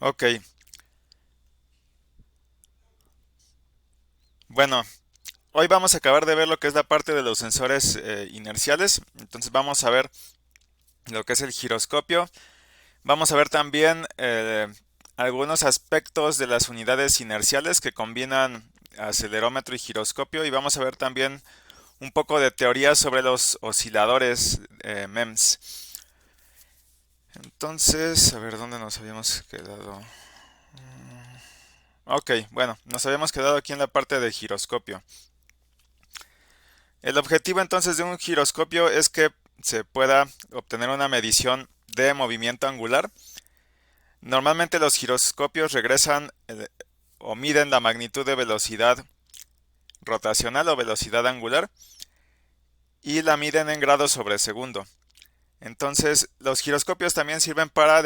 Ok, bueno, hoy vamos a acabar de ver lo que es la parte de los sensores inerciales. Entonces vamos a ver lo que es el giroscopio. Vamos a ver también algunos aspectos de las unidades inerciales que combinan acelerómetro y giroscopio. Y vamos a ver también un poco de teoría sobre los osciladores MEMS. Entonces, a ver dónde nos habíamos quedado. Ok, bueno, nos habíamos quedado aquí en la parte de giroscopio. El objetivo entonces de un giroscopio es que se pueda obtener una medición de movimiento angular. Normalmente los giroscopios regresan o miden la magnitud de velocidad rotacional o velocidad angular y la miden en grados sobre segundo. Entonces, los giroscopios también sirven para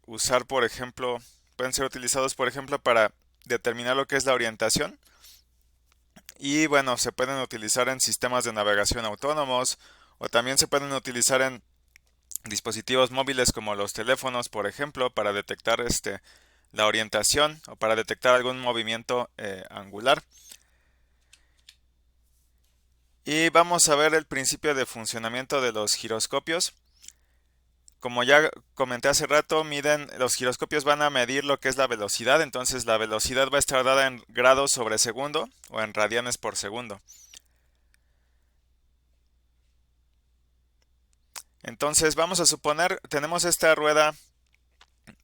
usar, por ejemplo, pueden ser utilizados, por ejemplo, para determinar lo que es la orientación. Y bueno, se pueden utilizar en sistemas de navegación autónomos o también se pueden utilizar en dispositivos móviles como los teléfonos, por ejemplo, para detectar la orientación o para detectar algún movimiento angular. Y vamos a ver el principio de funcionamiento de los giroscopios. Como ya comenté hace rato, los giroscopios van a medir lo que es la velocidad, entonces la velocidad va a estar dada en grados sobre segundo o en radianes por segundo. Entonces vamos a suponer, tenemos esta rueda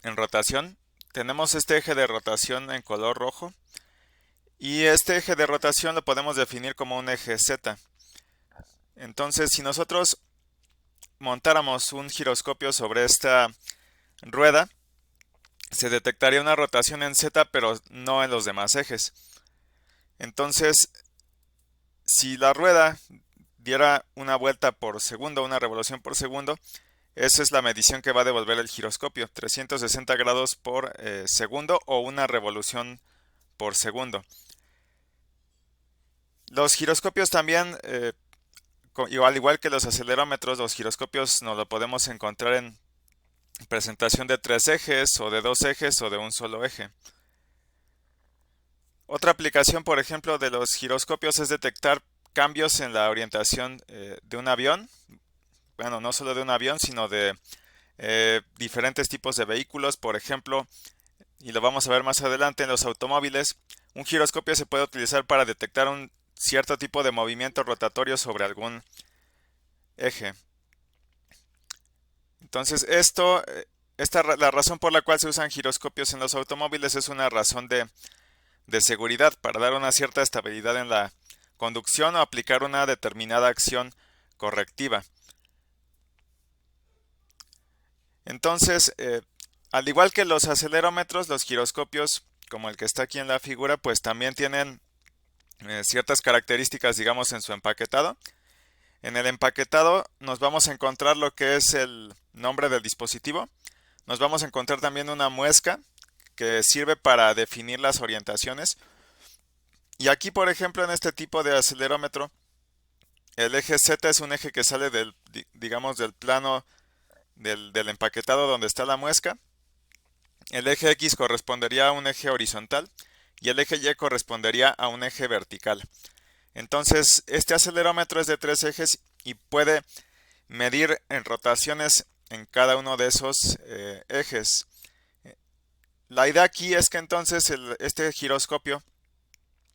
en rotación, tenemos este eje de rotación en color rojo y este eje de rotación lo podemos definir como un eje Z. Entonces, si nosotros montáramos un giroscopio sobre esta rueda, se detectaría una rotación en Z, pero no en los demás ejes. Entonces, si la rueda diera una vuelta por segundo, una revolución por segundo, esa es la medición que va a devolver el giroscopio, 360 grados por segundo o una revolución por segundo. Los giroscopios también, al igual que los acelerómetros, los giroscopios nos lo podemos encontrar en presentación de tres ejes o de dos ejes o de un solo eje. Otra aplicación, por ejemplo, de los giroscopios es detectar cambios en la orientación de un avión. Bueno, no solo de un avión, sino de diferentes tipos de vehículos. Por ejemplo, y lo vamos a ver más adelante en los automóviles, un giroscopio se puede utilizar para detectar un cierto tipo de movimiento rotatorio sobre algún eje. Entonces, la razón por la cual se usan giroscopios en los automóviles es una razón de seguridad para dar una cierta estabilidad en la conducción o aplicar una determinada acción correctiva. Entonces, al igual que los acelerómetros, los giroscopios, como el que está aquí en la figura, pues también tienen ciertas características, digamos, en su empaquetado. En el empaquetado nos vamos a encontrar lo que es el nombre del dispositivo. Nos vamos a encontrar también una muesca que sirve para definir las orientaciones. Y aquí, por ejemplo, en este tipo de acelerómetro, el eje Z es un eje que sale digamos, del plano del empaquetado donde está la muesca. El eje X correspondería a un eje horizontal y el eje Y correspondería a un eje vertical. Entonces, este acelerómetro es de tres ejes y puede medir en rotaciones en cada uno de esos ejes. La idea aquí es que entonces este giroscopio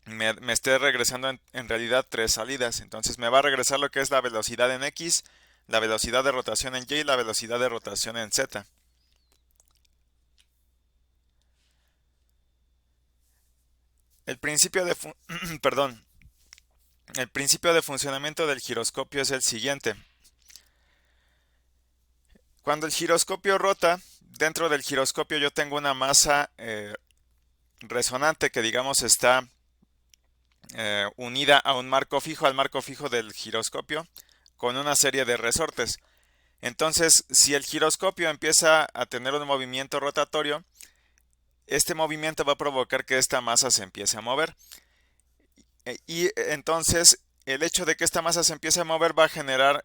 me esté regresando en realidad tres salidas. Entonces me va a regresar lo que es la velocidad en X, la velocidad de rotación en Y y la velocidad de rotación en Z. El principio de perdón, el principio de funcionamiento del giroscopio es el siguiente. Cuando el giroscopio rota, dentro del giroscopio yo tengo una masa resonante que digamos está unida a un marco fijo, al marco fijo del giroscopio, con una serie de resortes. Entonces, si el giroscopio empieza a tener un movimiento rotatorio, este movimiento va a provocar que esta masa se empiece a mover. Y entonces, el hecho de que esta masa se empiece a mover va a generar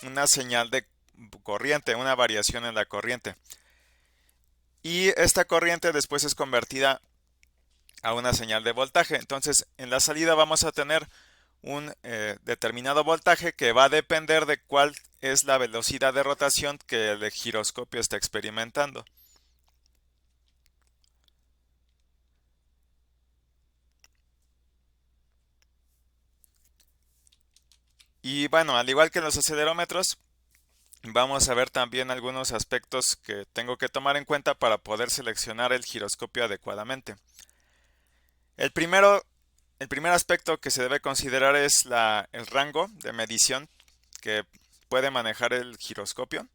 una señal de corriente, una variación en la corriente. y esta corriente después es convertida a una señal de voltaje. Entonces, en la salida vamos a tener un determinado voltaje que va a depender de cuál es la velocidad de rotación que el giroscopio está experimentando. Y bueno, al igual que en los acelerómetros, vamos a ver también algunos aspectos que tengo que tomar en cuenta para poder seleccionar el giroscopio adecuadamente. El primero, el primer aspecto que se debe considerar es el rango de medición que puede manejar el giroscopio,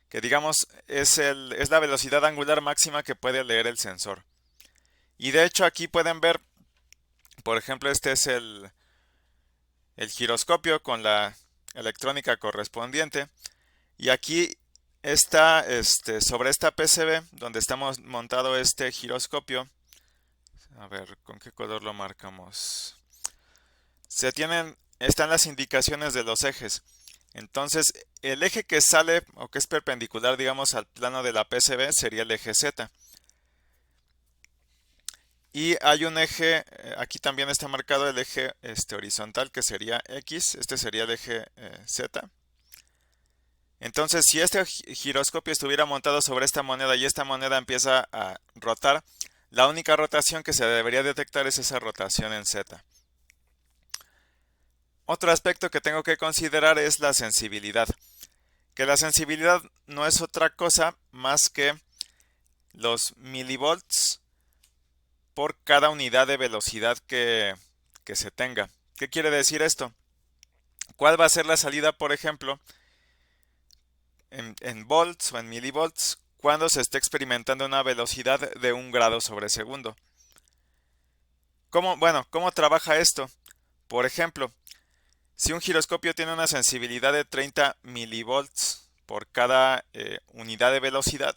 que digamos es la velocidad angular máxima que puede leer el sensor. Y de hecho aquí pueden ver, por ejemplo, este es el giroscopio con la electrónica correspondiente. Y aquí está sobre esta PCB donde estamos montado este giroscopio. A ver, ¿con qué color lo marcamos? Están las indicaciones de los ejes. Entonces, el eje que sale o que es perpendicular, digamos, al plano de la PCB sería el eje Z. Y hay un eje, aquí también está marcado el eje horizontal que sería X, este sería el eje Z. Entonces, si este giroscopio estuviera montado sobre esta moneda y esta moneda empieza a rotar, la única rotación que se debería detectar es esa rotación en Z. Otro aspecto que tengo que considerar es la sensibilidad, que la sensibilidad no es otra cosa más que los milivolts por cada unidad de velocidad que se tenga. ¿Qué quiere decir esto? ¿Cuál va a ser la salida, por ejemplo, en volts o en milivolts cuando se esté experimentando una velocidad de 1 grado sobre segundo? ¿Cómo trabaja esto? Por ejemplo, si un giroscopio tiene una sensibilidad de 30 milivolts por cada unidad de velocidad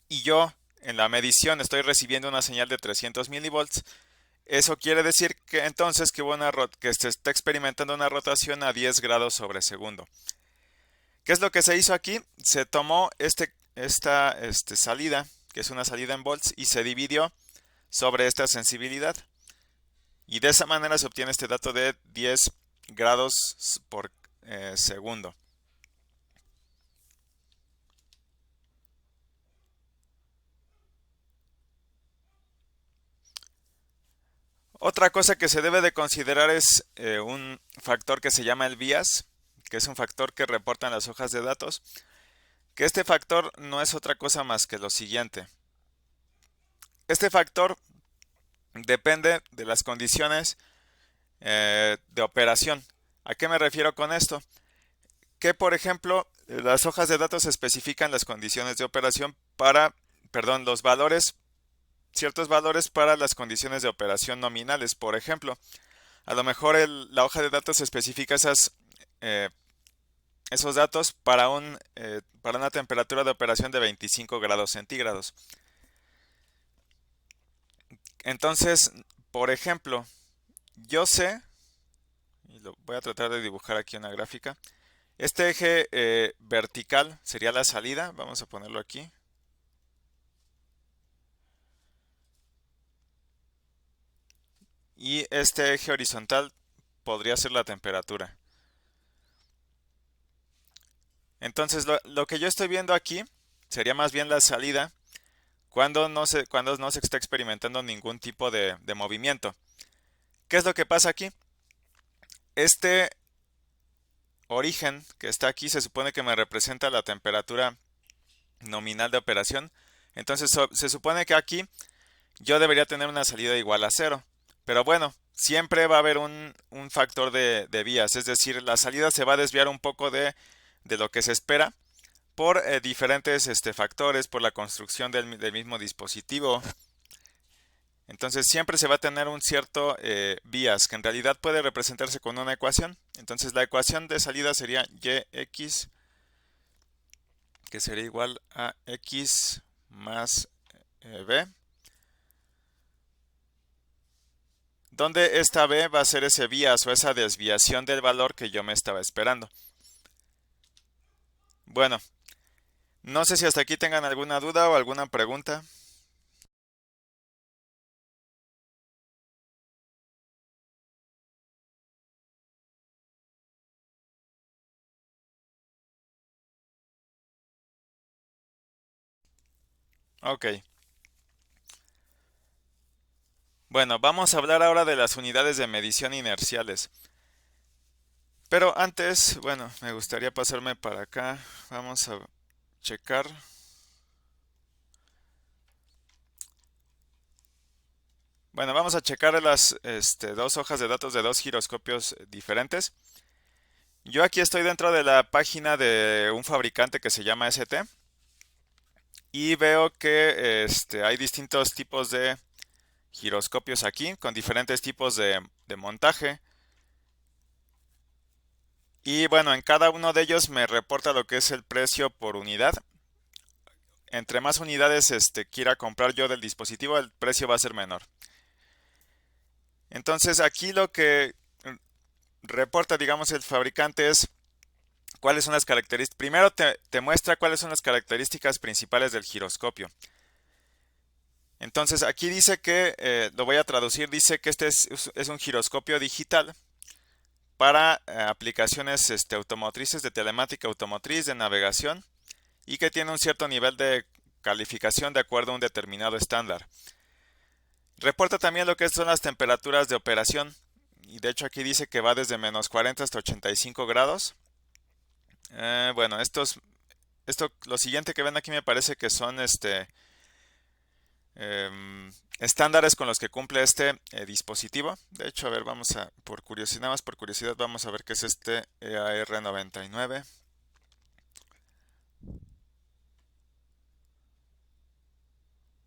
y yo en la medición estoy recibiendo una señal de 300 milivolts, eso quiere decir que entonces que se está experimentando una rotación a 10 grados sobre segundo. ¿Qué es lo que se hizo aquí? Se tomó esta salida, que es una salida en volts, y se dividió sobre esta sensibilidad. Y de esa manera se obtiene este dato de 10 grados por segundo. Otra cosa que se debe de considerar es un factor que se llama el bias, que es un factor que reportan las hojas de datos, que este factor no es otra cosa más que lo siguiente. Este factor depende de las condiciones de operación. ¿A qué me refiero con esto? Que, por ejemplo, las hojas de datos especifican las condiciones de operación los valores, ciertos valores para las condiciones de operación nominales. Por ejemplo, a lo mejor la hoja de datos especifica esos datos para una temperatura de operación de 25 grados centígrados. Entonces, por ejemplo, yo sé, y lo voy a tratar de dibujar aquí una gráfica, este eje vertical sería la salida, vamos a ponerlo aquí. Y este eje horizontal podría ser la temperatura. Entonces lo que yo estoy viendo aquí sería más bien la salida cuando no se está experimentando ningún tipo de movimiento. ¿Qué es lo que pasa aquí? Este origen que está aquí se supone que me representa la temperatura nominal de operación. Entonces se supone que aquí yo debería tener una salida igual a 0. Pero bueno, siempre va a haber un factor de vías, es decir, la salida se va a desviar un poco de lo que se espera por diferentes factores, por la construcción del mismo dispositivo. Entonces siempre se va a tener un cierto vías, que en realidad puede representarse con una ecuación. Entonces la ecuación de salida sería Yx, que sería igual a X más B, donde esta B va a ser ese vías o esa desviación del valor que yo me estaba esperando. Bueno, No sé si hasta aquí tengan alguna duda o alguna pregunta. Ok. Bueno, vamos a hablar ahora de las unidades de medición inerciales. Pero antes, bueno, me gustaría pasarme para acá. Vamos a checar. Bueno, vamos a checar las dos hojas de datos de dos giroscopios diferentes. Yo aquí estoy dentro de la página de un fabricante que se llama ST y veo que hay distintos tipos de giroscopios aquí con diferentes tipos de montaje. Y bueno, en cada uno de ellos me reporta lo que es el precio por unidad. Entre más unidades quiera comprar yo del dispositivo, el precio va a ser menor. Entonces aquí lo que reporta, digamos, el fabricante es cuáles son las características. Primero te muestra cuáles son las características principales del giroscopio. Entonces aquí dice que, lo voy a traducir, dice que es un giroscopio digital para aplicaciones automotrices, de telemática automotriz, de navegación, y que tiene un cierto nivel de calificación de acuerdo a un determinado estándar. Reporta también lo que son las temperaturas de operación, y de hecho aquí dice que va desde menos 40 hasta 85 grados. Bueno, lo siguiente que ven aquí me parece que son estándares con los que cumple este dispositivo. De hecho, a ver, vamos a, por curiosidad, nada más por curiosidad, vamos a ver qué es este EAR99.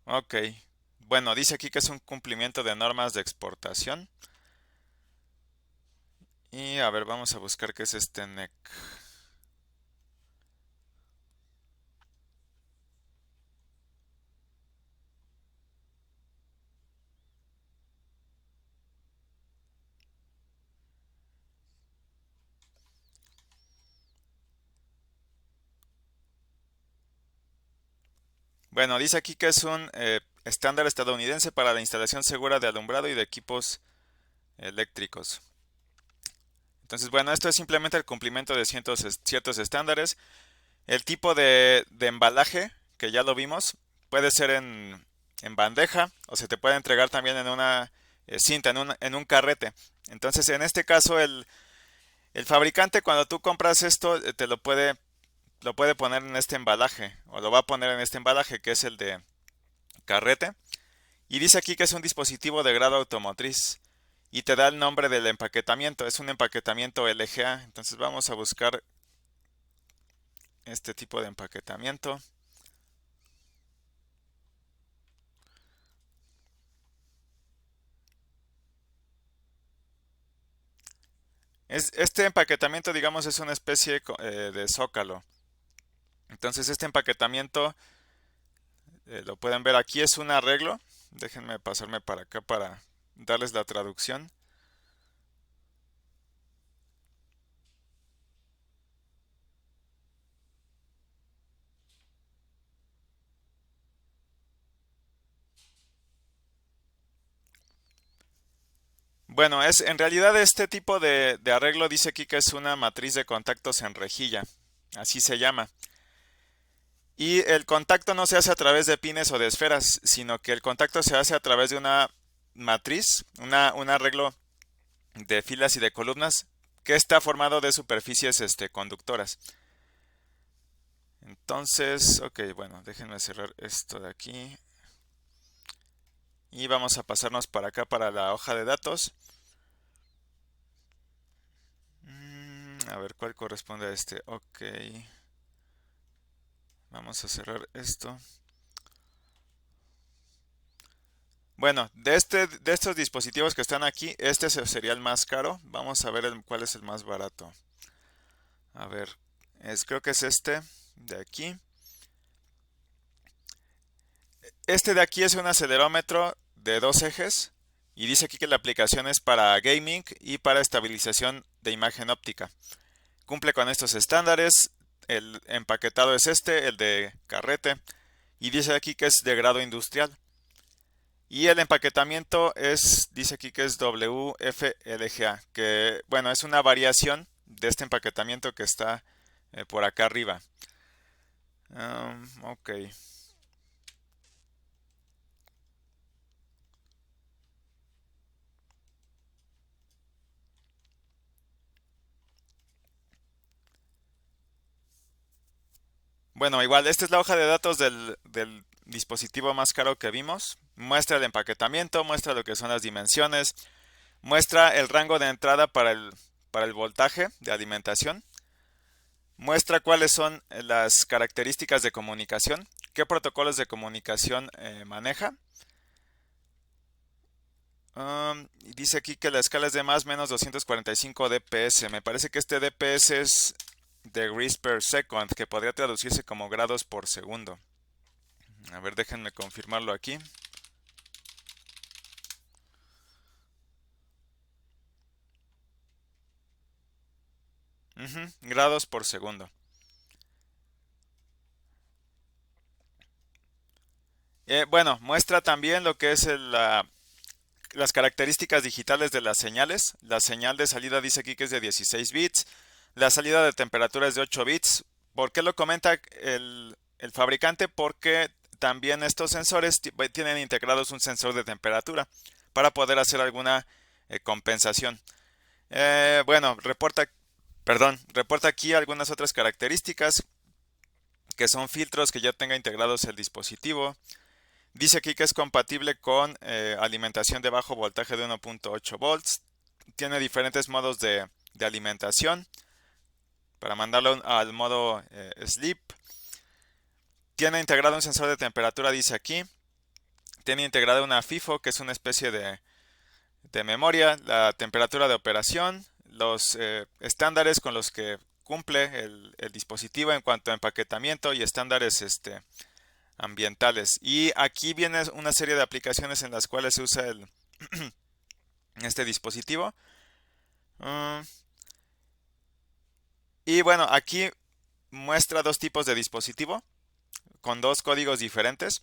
Ok, bueno, dice aquí que es un cumplimiento de normas de exportación. Y a ver, vamos a buscar qué es este NEC. Bueno, dice aquí que es un estándar estadounidense para la instalación segura de alumbrado y de equipos eléctricos. Entonces, bueno, esto es simplemente el cumplimiento de ciertos estándares. El tipo de embalaje, que ya lo vimos, puede ser en bandeja o se te puede entregar también en una cinta, en un carrete. Entonces, en este caso, el fabricante cuando tú compras esto, lo puede poner en este embalaje o lo va a poner en este embalaje que es el de carrete. Y dice aquí que es un dispositivo de grado automotriz y te da el nombre del empaquetamiento. Es un empaquetamiento LGA. Entonces vamos a buscar este tipo de empaquetamiento. Este empaquetamiento, digamos, es una especie de zócalo. Entonces este empaquetamiento, lo pueden ver aquí, es un arreglo. Déjenme pasarme para acá para darles la traducción. Bueno, en realidad este tipo de arreglo dice aquí que es una matriz de contactos en rejilla. Así se llama. Y el contacto no se hace a través de pines o de esferas, sino que el contacto se hace a través de una matriz, un arreglo de filas y de columnas que está formado de superficies conductoras. Entonces, ok, bueno, déjenme cerrar esto de aquí. Y vamos a pasarnos para acá para la hoja de datos. A ver cuál corresponde a este. Ok. Vamos a cerrar esto. Bueno, de estos dispositivos que están aquí, este sería el más caro. Vamos a ver cuál es el más barato. A ver, creo que es este de aquí. Este de aquí es un acelerómetro de dos ejes y dice aquí que la aplicación es para gaming y para estabilización de imagen óptica. Cumple con estos estándares. el empaquetado es el de carrete, y dice aquí que es de grado industrial. Y el empaquetamiento dice aquí que es WFLGA, que bueno, es una variación de este empaquetamiento que está por acá arriba. Ok. Bueno, igual, esta es la hoja de datos del dispositivo más caro que vimos. Muestra el empaquetamiento, muestra lo que son las dimensiones, muestra el rango de entrada para el voltaje de alimentación, muestra cuáles son las características de comunicación, qué protocolos de comunicación maneja. Dice aquí que la escala es de más o menos 245 dps. Me parece que este dps es degrees per second, que podría traducirse como grados por segundo. A ver, déjenme confirmarlo aquí. Grados por segundo. Bueno, muestra también lo que es las características digitales de las señales. La señal de salida dice aquí que es de 16 bits. La salida de temperatura es de 8 bits. ¿Por qué lo comenta el fabricante? Porque también estos sensores tienen integrados un sensor de temperatura para poder hacer alguna compensación. Bueno, reporta aquí algunas otras características que son filtros que ya tenga integrados el dispositivo. Dice aquí que es compatible con alimentación de bajo voltaje de 1.8 volts. Tiene diferentes modos de alimentación para mandarlo al modo sleep. Tiene integrado un sensor de temperatura, dice aquí. Tiene integrada una FIFO, que es una especie de memoria, la temperatura de operación, los estándares con los que cumple el dispositivo en cuanto a empaquetamiento y estándares ambientales. Y aquí viene una serie de aplicaciones en las cuales se usa este dispositivo. Y bueno, aquí muestra dos tipos de dispositivo con dos códigos diferentes.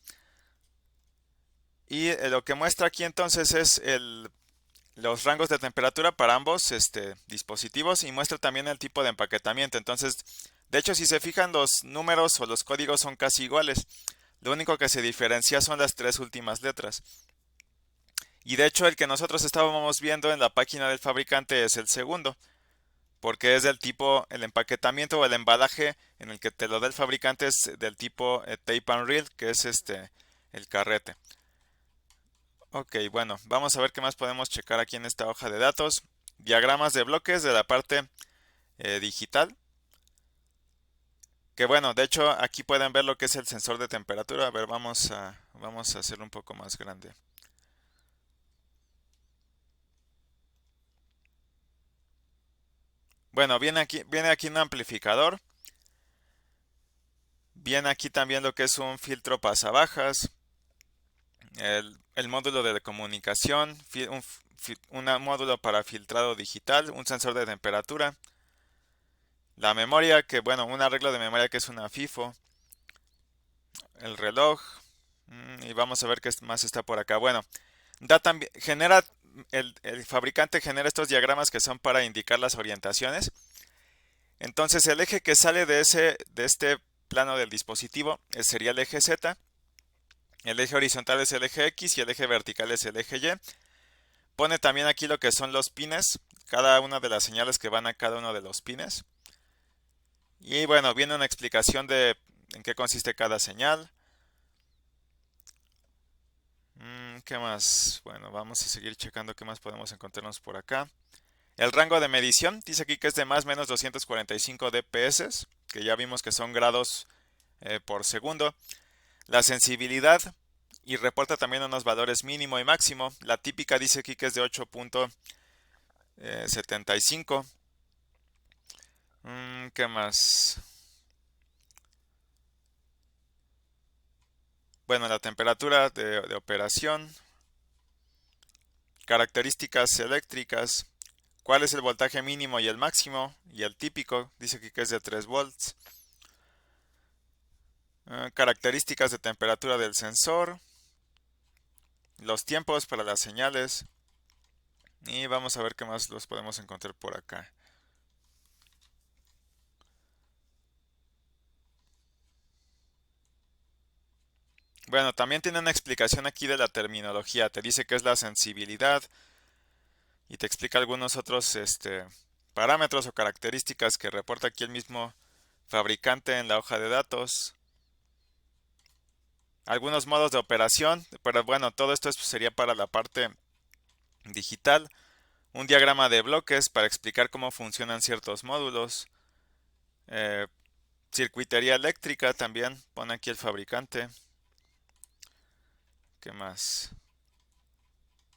Y lo que muestra aquí entonces es los rangos de temperatura para ambos dispositivos, y muestra también el tipo de empaquetamiento. Entonces, de hecho, si se fijan, los números o los códigos son casi iguales. Lo único que se diferencia son las tres últimas letras. Y de hecho, el que nosotros estábamos viendo en la página del fabricante es el segundo, porque es del tipo, el empaquetamiento o el embalaje en el que te lo da el fabricante es del tipo tape and reel, que es el carrete. Ok, bueno, vamos a ver qué más podemos checar aquí en esta hoja de datos. Diagramas de bloques de la parte digital. Que bueno, de hecho aquí pueden ver lo que es el sensor de temperatura. A ver, vamos a hacerlo un poco más grande. Bueno, viene aquí un amplificador. Viene aquí también lo que es un filtro pasabajas. El módulo de comunicación. Un módulo para filtrado digital. Un sensor de temperatura. La memoria, que bueno, un arreglo de memoria que es una FIFO. El reloj. Y vamos a ver qué más está por acá. Bueno, el fabricante genera estos diagramas que son para indicar las orientaciones. Entonces el eje que sale de este plano del dispositivo sería el eje Z. El eje horizontal es el eje X y el eje vertical es el eje Y. Pone también aquí lo que son los pines, cada una de las señales que van a cada uno de los pines. Y bueno, viene una explicación de en qué consiste cada señal. ¿Qué más? Bueno, vamos a seguir checando qué más podemos encontrarnos por acá. El rango de medición dice aquí que es de más o menos 245 dps, que ya vimos que son grados por segundo. La sensibilidad, y reporta también unos valores mínimo y máximo. La típica dice aquí que es de 8.75. ¿Qué más? Bueno, la temperatura de operación, características eléctricas, cuál es el voltaje mínimo y el máximo, y el típico, dice aquí que es de 3 volts. Características de temperatura del sensor, los tiempos para las señales y vamos a ver qué más los podemos encontrar por acá. Bueno, también tiene una explicación aquí de la terminología. Te dice qué es la sensibilidad y te explica algunos otros parámetros o características que reporta aquí el mismo fabricante en la hoja de datos. Algunos modos de operación, pero bueno, todo esto sería para la parte digital. Un diagrama de bloques para explicar cómo funcionan ciertos módulos. Eh, Circuitería eléctrica también pone aquí el fabricante. ¿Qué más?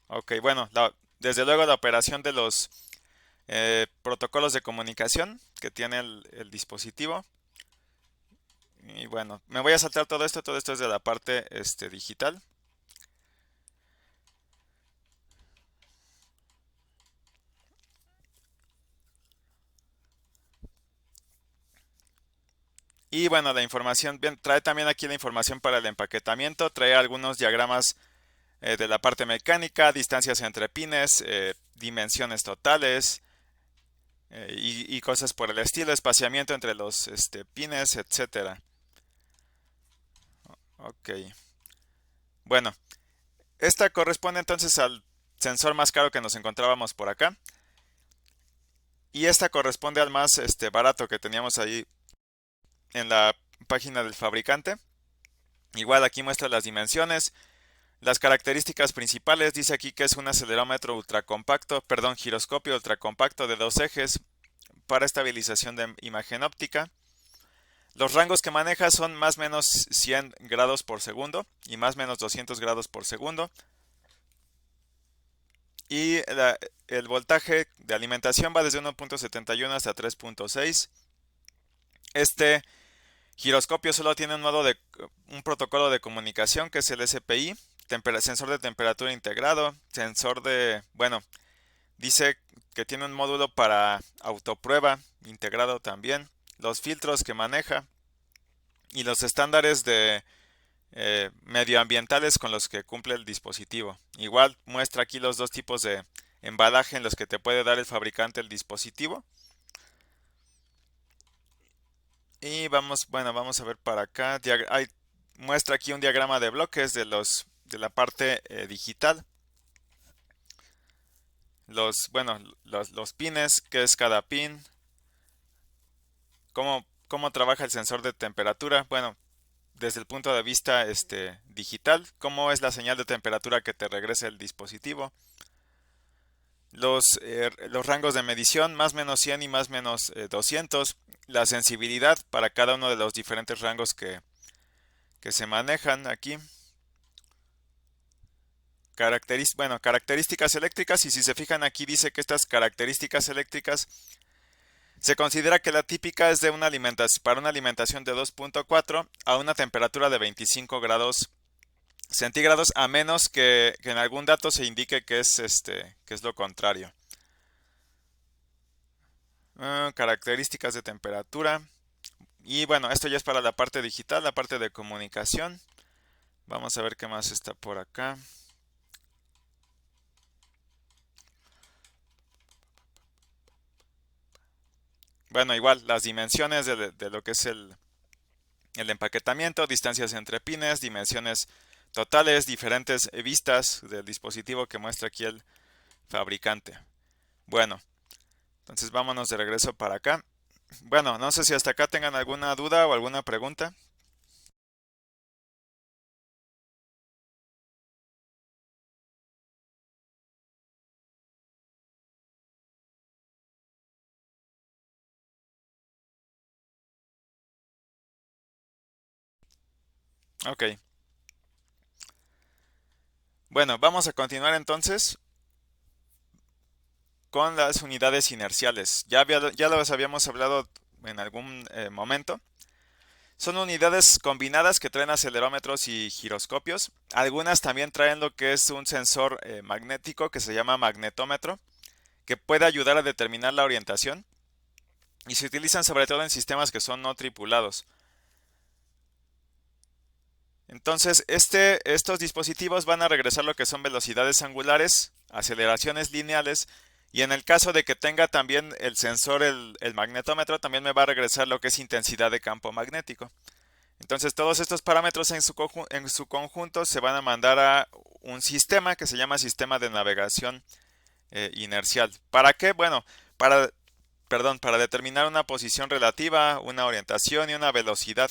Ok, bueno, desde luego la operación de los protocolos de comunicación que tiene el dispositivo. Y bueno, me voy a saltar todo esto es de la parte digital. Y bueno, la información, bien, trae también aquí la información para el empaquetamiento, trae algunos diagramas de la parte mecánica, distancias entre pines, dimensiones totales y cosas por el estilo, espaciamiento entre los pines, etcétera. Ok, bueno, esta corresponde entonces al sensor más caro que nos encontrábamos por acá. Y esta corresponde al más barato que teníamos ahí en la página del fabricante. Igual aquí muestra las dimensiones, las características principales. Dice aquí que es un acelerómetro ultracompacto, perdón, giroscopio ultracompacto de 2 ejes para estabilización de imagen óptica. Los rangos que maneja son más o menos 100 grados por segundo y más o menos 200 grados por segundo. Y el voltaje de alimentación va desde 1.71 hasta 3.6. Este giroscopio solo tiene un protocolo de comunicación que es el SPI, sensor de temperatura integrado, bueno, dice que tiene un módulo para autoprueba integrado también, los filtros que maneja y los estándares de medioambientales con los que cumple el dispositivo. Igual muestra aquí los dos tipos de embalaje en los que te puede dar el fabricante el dispositivo. Y vamos a ver para acá. Muestra aquí un diagrama de bloques de la parte digital. Los pines, qué es cada pin, cómo trabaja el sensor de temperatura. Bueno, desde el punto de vista digital, cómo es la señal de temperatura que te regresa el dispositivo. Los rangos de medición, más menos 100 y más menos 200. La sensibilidad para cada uno de los diferentes rangos que se manejan aquí. Características eléctricas, y si se fijan aquí dice que estas características eléctricas se considera que la típica es de para una alimentación de 2.4 a una temperatura de 25 grados centígrados, a menos que en algún dato se indique que es lo contrario. Características de temperatura. Y bueno, esto ya es para la parte digital, la parte de comunicación. Vamos a ver qué más está por acá. Bueno, igual las dimensiones de lo que es el empaquetamiento, distancias entre pines, dimensiones totales, diferentes vistas del dispositivo que muestra aquí el fabricante. Bueno, entonces vámonos de regreso para acá. Bueno, no sé si hasta acá tengan alguna duda o alguna pregunta. Ok. Bueno, vamos a continuar entonces con las unidades inerciales. Ya las habíamos hablado en algún momento. Son unidades combinadas que traen acelerómetros y giroscopios. Algunas también traen lo que es un sensor magnético que se llama magnetómetro, que puede ayudar a determinar la orientación. Y se utilizan sobre todo en sistemas que son no tripulados. Entonces, estos dispositivos van a regresar lo que son velocidades angulares, aceleraciones lineales, y en el caso de que tenga también el sensor, el magnetómetro, también me va a regresar lo que es intensidad de campo magnético. Entonces, todos estos parámetros en su conjunto se van a mandar a un sistema que se llama sistema de navegación inercial. ¿Para qué? Bueno, para, para determinar una posición relativa, una orientación y una velocidad.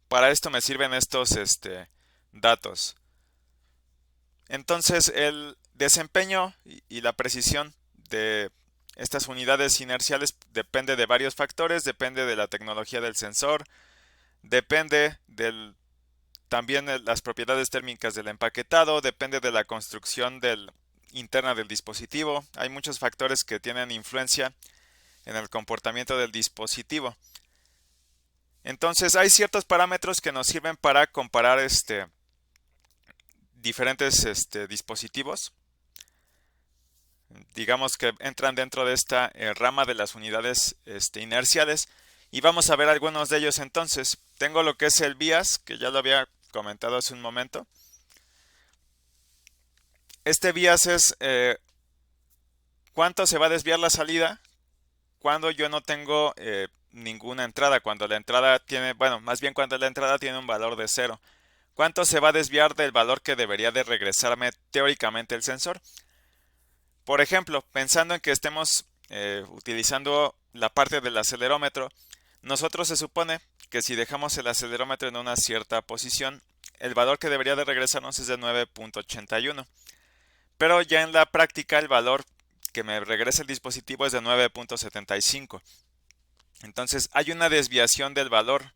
Para esto me sirven estos datos. Entonces, el desempeño y la precisión de estas unidades inerciales depende de varios factores, depende de la tecnología del sensor, depende también de las propiedades térmicas del empaquetado, depende de la construcción interna del dispositivo. Hay muchos factores que tienen influencia en el comportamiento del dispositivo. Entonces, hay ciertos parámetros que nos sirven para comparar diferentes dispositivos. Digamos que entran dentro de esta rama de las unidades inerciales, y vamos a ver algunos de ellos. Entonces, tengo lo que es el bias, que ya lo había comentado hace un momento. Este bias es cuánto se va a desviar la salida cuando yo no tengo ninguna entrada, cuando la entrada tiene, bueno, más bien cuando la entrada tiene un valor de 0. ¿Cuánto se va a desviar del valor que debería de regresarme teóricamente el sensor? Por ejemplo, pensando en que estemos utilizando la parte del acelerómetro, nosotros se supone que si dejamos el acelerómetro en una cierta posición, el valor que debería de regresarnos es de 9.81. Pero ya en la práctica el valor que me regresa el dispositivo es de 9.75. Entonces hay una desviación del valor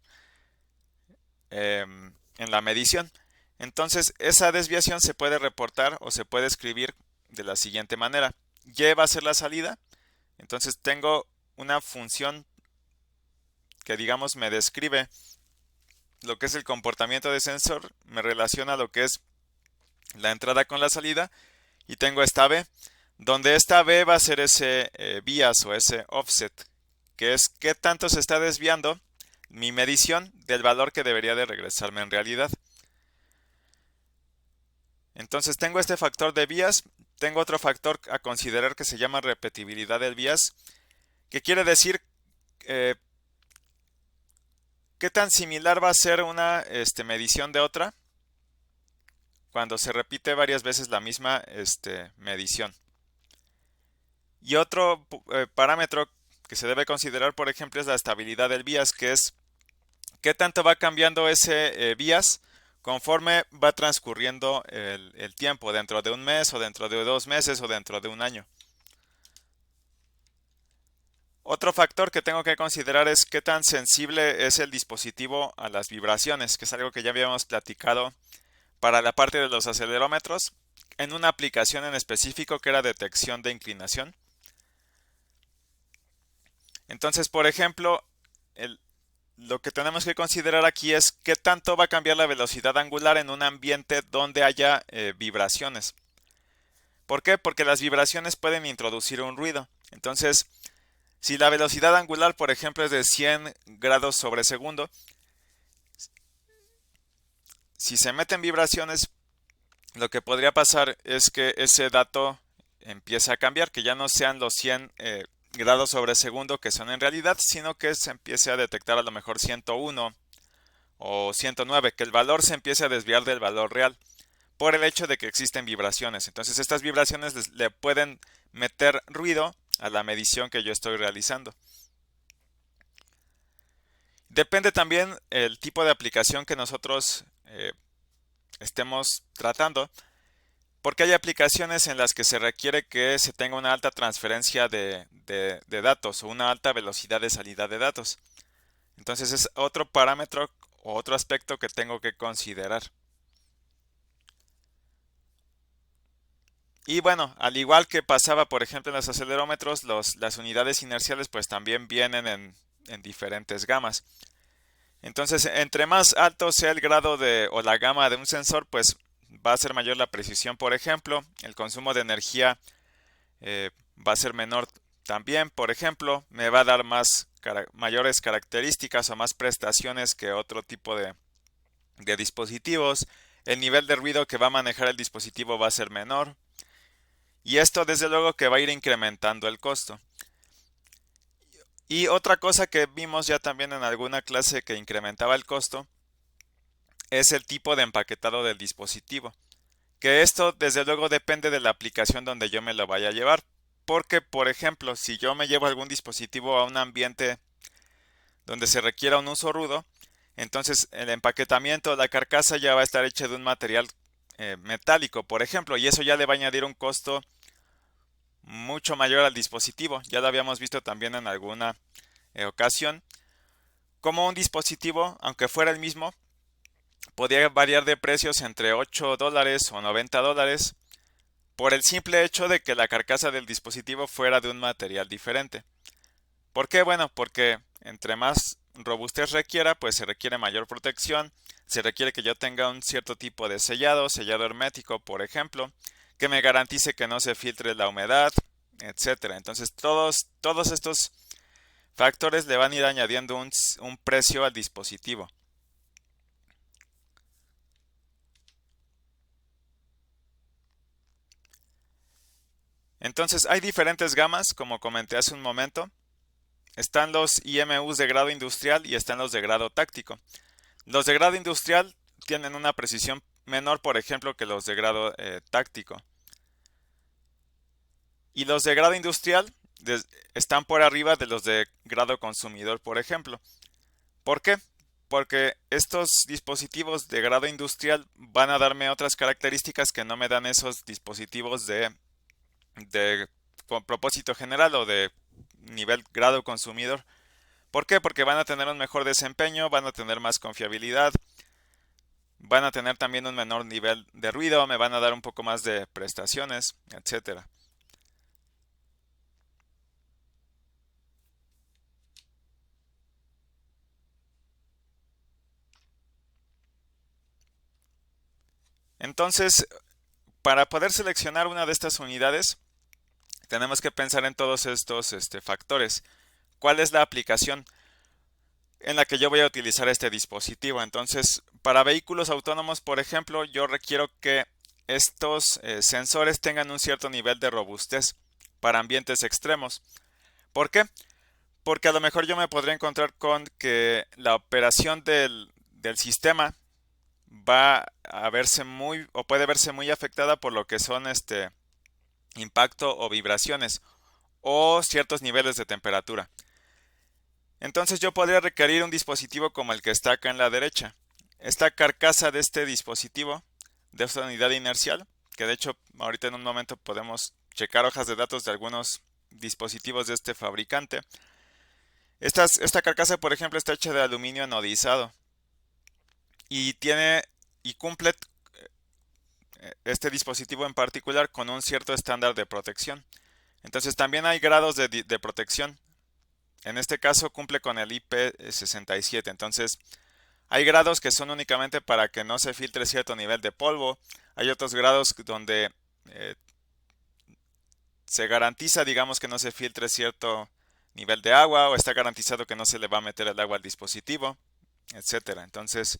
en la medición. Entonces esa desviación se puede reportar o se puede escribir de la siguiente manera. Y va a ser la salida. Entonces tengo una función que, digamos, me describe lo que es el comportamiento del sensor, me relaciona lo que es la entrada con la salida, y tengo esta B, donde esta B va a ser ese bias o ese offset, que es qué tanto se está desviando mi medición del valor que debería de regresarme en realidad. Entonces tengo este factor de bias, tengo otro factor a considerar que se llama repetibilidad del bias, que quiere decir qué tan similar va a ser una medición de otra cuando se repite varias veces la misma medición. Y otro parámetro que se debe considerar, por ejemplo, es la estabilidad del bias, que es qué tanto va cambiando ese bias conforme va transcurriendo el tiempo, dentro de un mes o dentro de 2 meses o dentro de un año. Otro factor que tengo que considerar es qué tan sensible es el dispositivo a las vibraciones, que es algo que ya habíamos platicado para la parte de los acelerómetros en una aplicación en específico que era detección de inclinación. Entonces, por ejemplo, lo que tenemos que considerar aquí es qué tanto va a cambiar la velocidad angular en un ambiente donde haya vibraciones. ¿Por qué? Porque las vibraciones pueden introducir un ruido. Entonces, si la velocidad angular, por ejemplo, es de 100 grados sobre segundo, si se meten vibraciones, lo que podría pasar es que ese dato empiece a cambiar, que ya no sean los 100 grados sobre segundo que son en realidad, sino que se empiece a detectar a lo mejor 101 o 109, que el valor se empiece a desviar del valor real por el hecho de que existen vibraciones. Entonces estas vibraciones le pueden meter ruido a la medición que yo estoy realizando. Depende también el tipo de aplicación que nosotros estemos tratando, porque hay aplicaciones en las que se requiere que se tenga una alta transferencia de datos o una alta velocidad de salida de datos. Entonces es otro parámetro o otro aspecto que tengo que considerar. Y bueno, al igual que pasaba por ejemplo en los acelerómetros, las unidades inerciales pues también vienen en diferentes gamas. Entonces, entre más alto sea el grado o la gama de un sensor, pues va a ser mayor la precisión, por ejemplo. El consumo de energía va a ser menor también, por ejemplo. Me va a dar mayores características o más prestaciones que otro tipo de dispositivos, el nivel de ruido que va a manejar el dispositivo va a ser menor, y esto desde luego que va a ir incrementando el costo. Y otra cosa que vimos ya también en alguna clase que incrementaba el costo es el tipo de empaquetado del dispositivo. Que esto desde luego depende de la aplicación donde yo me lo vaya a llevar. Porque, por ejemplo, si yo me llevo algún dispositivo a un ambiente donde se requiera un uso rudo, entonces el empaquetamiento, la carcasa ya va a estar hecha de un material metálico, por ejemplo, y eso ya le va a añadir un costo mucho mayor al dispositivo. Ya lo habíamos visto también en alguna ocasión. Como un dispositivo, aunque fuera el mismo, podía variar de precios entre $8 o $90 por el simple hecho de que la carcasa del dispositivo fuera de un material diferente. ¿Por qué? Bueno, porque entre más robustez requiera, pues se requiere mayor protección, se requiere que yo tenga un cierto tipo de sellado, sellado hermético, por ejemplo, que me garantice que no se filtre la humedad, etcétera. Entonces, todos estos factores le van a ir añadiendo un precio al dispositivo. Entonces, hay diferentes gamas, como comenté hace un momento. Están los IMUs de grado industrial y están los de grado táctico. Los de grado industrial tienen una precisión menor, por ejemplo, que los de grado táctico. Y los de grado industrial están por arriba de los de grado consumidor, por ejemplo. ¿Por qué? Porque estos dispositivos de grado industrial van a darme otras características que no me dan esos dispositivos de con propósito general o de nivel grado consumidor. ¿Por qué? Porque van a tener un mejor desempeño, van a tener más confiabilidad, van a tener también un menor nivel de ruido, me van a dar un poco más de prestaciones, etcétera. Entonces, para poder seleccionar una de estas unidades, tenemos que pensar en todos estos factores. ¿Cuál es la aplicación en la que yo voy a utilizar este dispositivo? Entonces, para vehículos autónomos, por ejemplo, yo requiero que estos sensores tengan un cierto nivel de robustez para ambientes extremos. ¿Por qué? Porque a lo mejor yo me podría encontrar con que la operación del sistema va a verse muy o puede verse muy afectada por lo que son impacto o vibraciones o ciertos niveles de temperatura. Entonces yo podría requerir un dispositivo como el que está acá en la derecha. Esta carcasa de este dispositivo, de esta unidad inercial, que de hecho ahorita en un momento podemos checar hojas de datos de algunos dispositivos de este fabricante. Esta carcasa, por ejemplo, está hecha de aluminio anodizado y cumple este dispositivo en particular con un cierto estándar de protección. Entonces también hay grados de protección. En este caso cumple con el IP67. Entonces hay grados que son únicamente para que no se filtre cierto nivel de polvo. Hay otros grados donde eh, se garantiza, digamos, que no se filtre cierto nivel de agua o está garantizado que no se le va a meter el agua al dispositivo, etcétera. Entonces,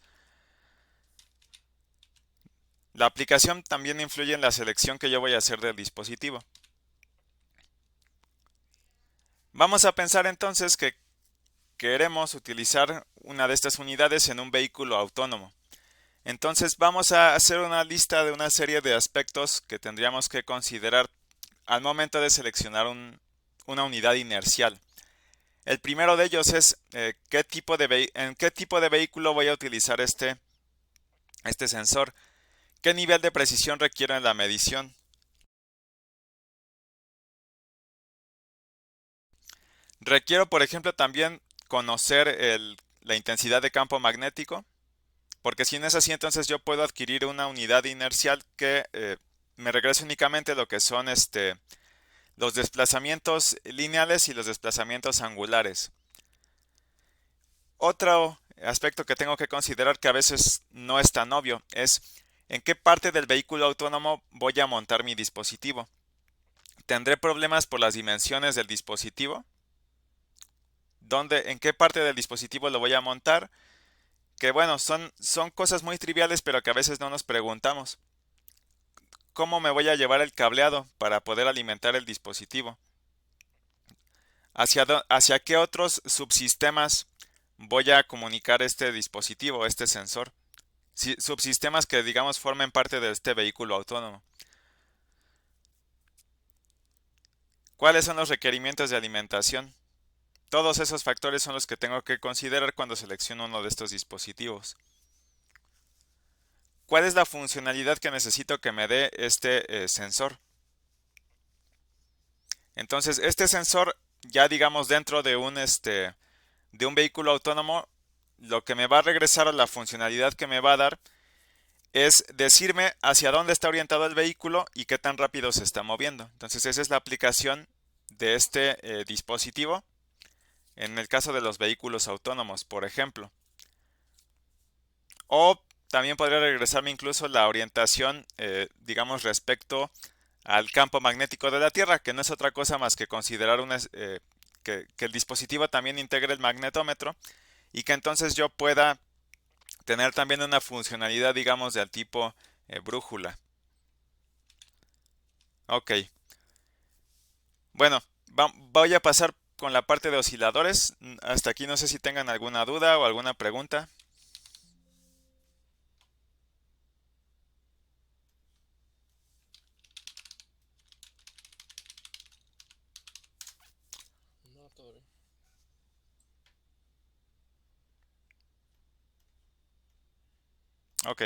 la aplicación también influye en la selección que yo voy a hacer del dispositivo. Vamos a pensar entonces que queremos utilizar una de estas unidades en un vehículo autónomo. Entonces vamos a hacer una lista de una serie de aspectos que tendríamos que considerar al momento de seleccionar una unidad inercial. El primero de ellos es en qué tipo de vehículo voy a utilizar este sensor, qué nivel de precisión requiere en la medición. Requiero, por ejemplo, también conocer la intensidad de campo magnético, porque si no es así, entonces yo puedo adquirir una unidad inercial que me regrese únicamente lo que son los desplazamientos lineales y los desplazamientos angulares. Otro aspecto que tengo que considerar que a veces no es tan obvio es en qué parte del vehículo autónomo voy a montar mi dispositivo. ¿Tendré problemas por las dimensiones del dispositivo? ¿En qué parte del dispositivo lo voy a montar? que bueno, son cosas muy triviales, pero que a veces no nos preguntamos. ¿Cómo me voy a llevar el cableado para poder alimentar el dispositivo? ¿Hacia qué otros subsistemas voy a comunicar este dispositivo, este sensor? Subsistemas que digamos formen parte de este vehículo autónomo. ¿Cuáles son los requerimientos de alimentación? Todos esos factores son los que tengo que considerar cuando selecciono uno de estos dispositivos. ¿Cuál es la funcionalidad que necesito que me dé este sensor? Entonces, este sensor, ya digamos dentro de un vehículo autónomo, lo que me va a regresar a la funcionalidad que me va a dar es decirme hacia dónde está orientado el vehículo y qué tan rápido se está moviendo. Entonces, esa es la aplicación de este dispositivo en el caso de los vehículos autónomos, por ejemplo. O también podría regresarme incluso la orientación, digamos, respecto al campo magnético de la Tierra, que no es otra cosa más que considerar que el dispositivo también integre el magnetómetro y que entonces yo pueda tener también una funcionalidad, digamos, del tipo brújula. Ok, bueno, voy a pasar con la parte de osciladores. Hasta aquí no sé si tengan alguna duda o alguna pregunta. No, todo bien. Ok.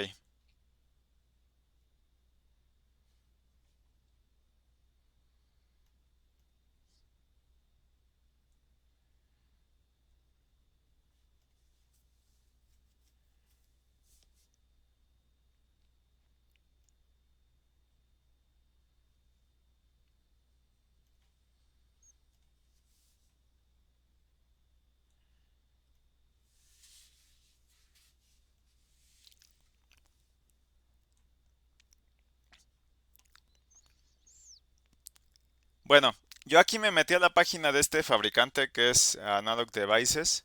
Bueno, yo aquí me metí a la página de este fabricante que es Analog Devices.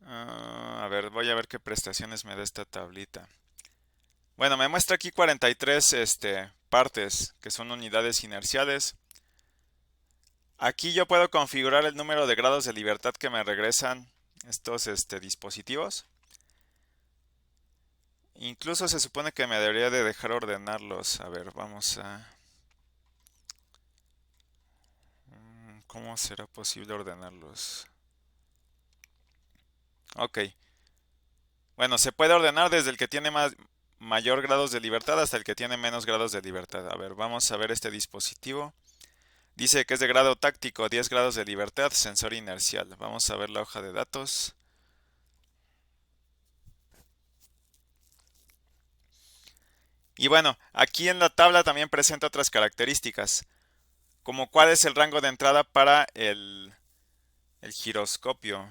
A ver, voy a ver qué prestaciones me da esta tablita. Bueno, me muestra aquí 43 partes que son unidades inerciales. Aquí yo puedo configurar el número de grados de libertad que me regresan estos dispositivos. Incluso se supone que me debería de dejar ordenarlos. A ver, vamos a... ¿Cómo será posible ordenarlos? Ok. Bueno, se puede ordenar desde el que tiene mayor grados de libertad hasta el que tiene menos grados de libertad. A ver, vamos a ver este dispositivo. Dice que es de grado táctico, 10 grados de libertad, sensor inercial. Vamos a ver la hoja de datos. Y bueno, aquí en la tabla también presenta otras características, como cuál es el rango de entrada para el giroscopio.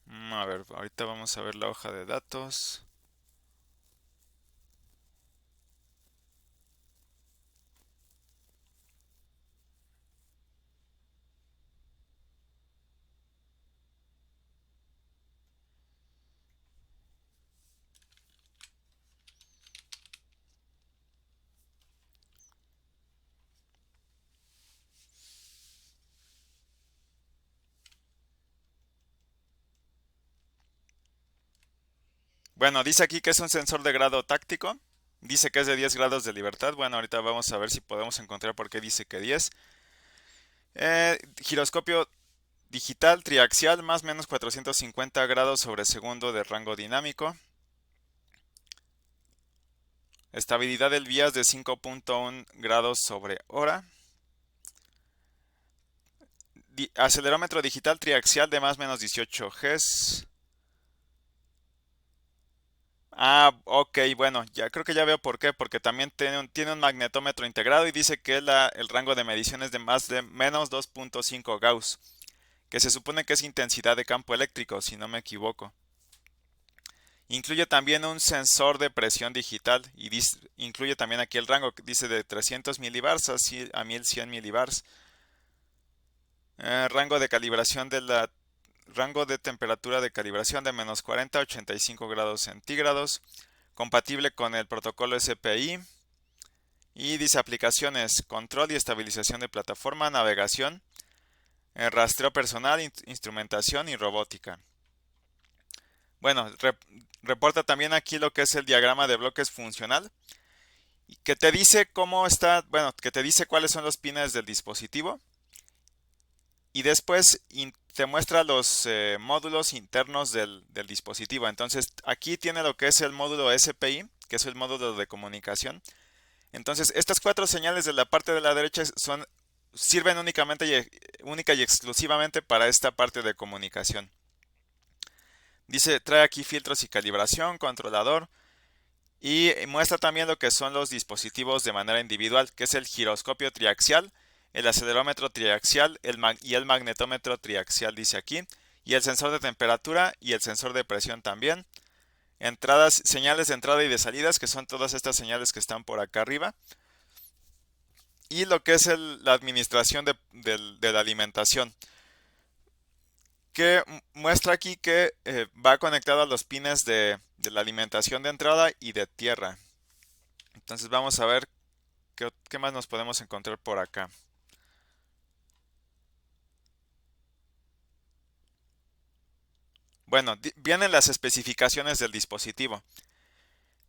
A ver, ahorita vamos a ver la hoja de datos. Bueno, dice aquí que es un sensor de grado táctico. Dice que es de 10 grados de libertad. Bueno, ahorita vamos a ver si podemos encontrar por qué dice que 10. Giroscopio digital triaxial más o menos 450 grados sobre segundo de rango dinámico. Estabilidad del vías de 5.1 grados sobre hora. Acelerómetro digital triaxial de más o menos 18 Gs. Ah, ok, bueno, ya creo que ya veo por qué, porque también tiene un magnetómetro integrado y dice que el rango de medición es de menos 2.5 Gauss, que se supone que es intensidad de campo eléctrico, si no me equivoco. Incluye también un sensor de presión digital y incluye también aquí el rango que dice de 300 milibars a 1100 milibars. Rango de calibración rango de temperatura de calibración de -40 a 85 grados centígrados, compatible con el protocolo SPI. Y dice aplicaciones, control y estabilización de plataforma, navegación, rastreo personal, instrumentación y robótica. Bueno, reporta también aquí lo que es el diagrama de bloques funcional, que te dice cómo está, bueno, que te dice cuáles son los pines del dispositivo. Y después te muestra los módulos internos del dispositivo. Entonces aquí tiene lo que es el módulo SPI, que es el módulo de comunicación. Entonces estas cuatro señales de la parte de la derecha sirven única y exclusivamente para esta parte de comunicación. Dice, trae aquí filtros y calibración, controlador, y muestra también lo que son los dispositivos de manera individual, que es el giroscopio triaxial, el acelerómetro triaxial y el magnetómetro triaxial, dice aquí, y el sensor de temperatura y el sensor de presión también. Señales de entrada y de salidas, que son todas estas señales que están por acá arriba. Y lo que es la administración de la alimentación, que muestra aquí que va conectado a los pines de la alimentación de entrada y de tierra. Entonces vamos a ver qué más nos podemos encontrar por acá. Bueno, vienen las especificaciones del dispositivo.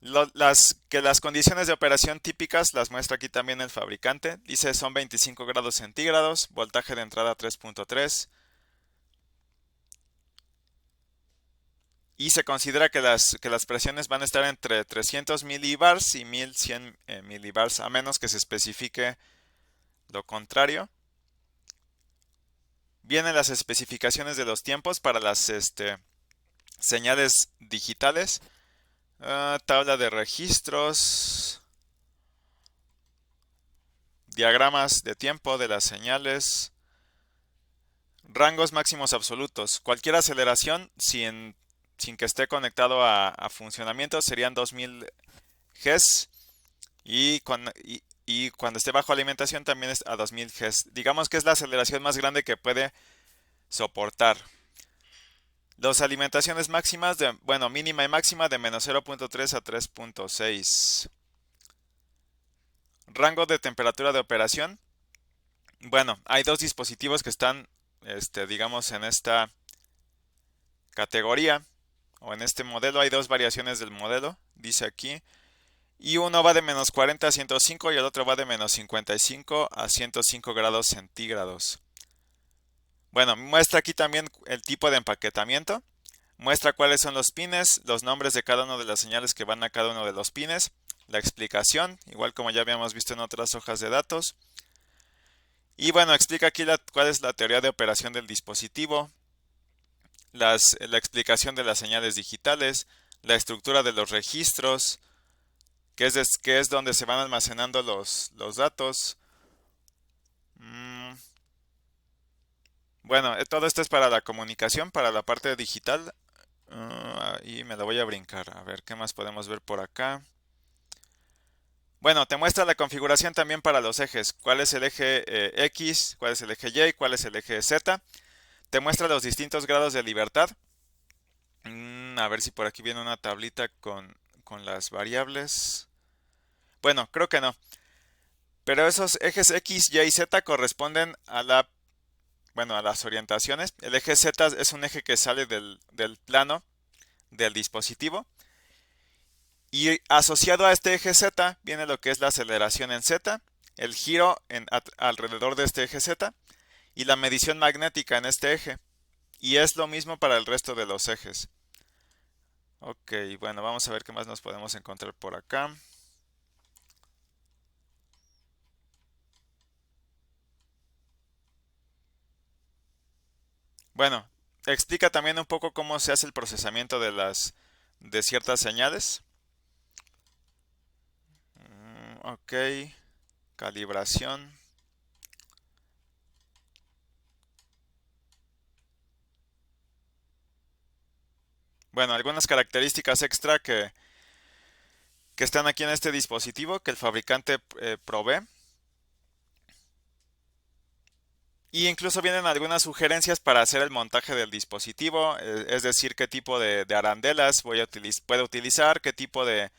Las condiciones de operación típicas las muestra aquí también el fabricante. Dice son 25 grados centígrados, voltaje de entrada 3.3. Y se considera que las presiones van a estar entre 300 milibars y 1100 milibars, a menos que se especifique lo contrario. Vienen las especificaciones de los tiempos para las señales digitales. Tabla de registros. Diagramas de tiempo de las señales. Rangos máximos absolutos. Cualquier aceleración sin que esté conectado a funcionamiento serían 2000 Gs. Y cuando esté bajo alimentación también es a 2000 Gs. Digamos que es la aceleración más grande que puede soportar. Las alimentaciones máximas, bueno, mínima y máxima de menos 0.3 a 3.6. Rango de temperatura de operación. Bueno, hay dos dispositivos que están, digamos, en esta categoría o en este modelo. Hay dos variaciones del modelo, dice aquí. Y uno va de menos 40 a 105 y el otro va de menos 55 a 105 grados centígrados. Bueno, muestra aquí también el tipo de empaquetamiento. Muestra cuáles son los pines, los nombres de cada una de las señales que van a cada uno de los pines, la explicación, igual como ya habíamos visto en otras hojas de datos. Y bueno, explica aquí cuál es la teoría de operación del dispositivo, la explicación de las señales digitales, la estructura de los registros, que es donde se van almacenando los datos. Bueno, todo esto es para la comunicación, para la parte digital. Y me la voy a brincar. A ver, ¿qué más podemos ver por acá? Bueno, te muestra la configuración también para los ejes. ¿Cuál es el eje X? ¿Cuál es el eje Y? ¿Cuál es el eje Z? Te muestra los distintos grados de libertad. A ver si por aquí viene una tablita con las variables. Bueno, creo que no. Pero esos ejes X, Y y Z corresponden a las orientaciones. El eje Z es un eje que sale del plano del dispositivo. Y asociado a este eje Z viene lo que es la aceleración en Z, el giro alrededor de este eje Z y la medición magnética en este eje. Y es lo mismo para el resto de los ejes. Ok, bueno, vamos a ver qué más nos podemos encontrar por acá. Bueno, explica también un poco cómo se hace el procesamiento de ciertas señales. Ok, calibración. Bueno, algunas características extra que están aquí en este dispositivo que el fabricante provee. Y incluso vienen algunas sugerencias para hacer el montaje del dispositivo, es decir, qué tipo de arandelas puedo utilizar, qué tipo de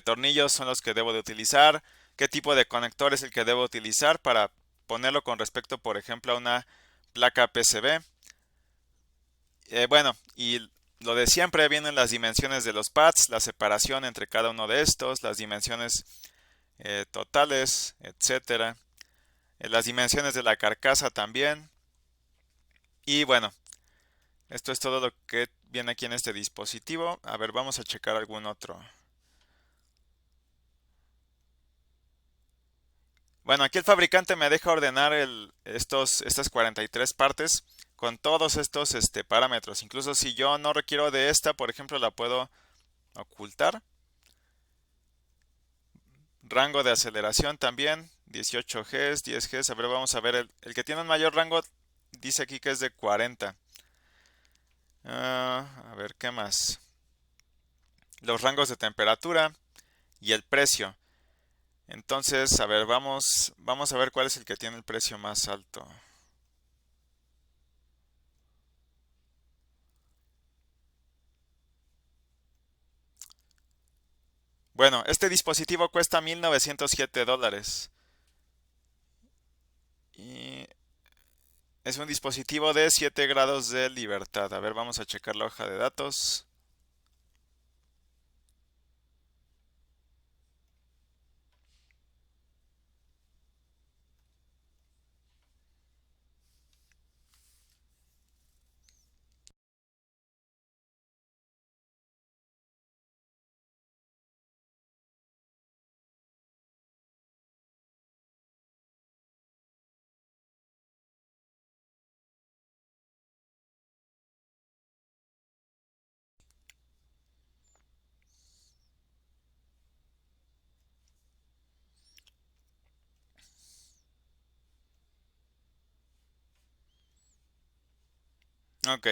tornillos son los que debo de utilizar, qué tipo de conector es el que debo utilizar para ponerlo con respecto, por ejemplo, a una placa PCB. Bueno, y lo de siempre vienen las dimensiones de los pads, la separación entre cada uno de estos, las dimensiones totales, etcétera, las dimensiones de la carcasa también. Y bueno, esto es todo lo que viene aquí en este dispositivo. A ver, vamos a checar algún otro. Bueno, aquí el fabricante me deja ordenar estas 43 partes con todos estos parámetros. Incluso si yo no requiero de esta, por ejemplo, la puedo ocultar. Rango de aceleración también, 18 Gs, 10 Gs. A ver, vamos a ver. El que tiene un mayor rango dice aquí que es de 40. A ver, ¿qué más? Los rangos de temperatura y el precio. Entonces, a ver, vamos a ver cuál es el que tiene el precio más alto. Bueno, este dispositivo cuesta $1907 y es un dispositivo de 7 grados de libertad. A ver, vamos a checar la hoja de datos. Ok.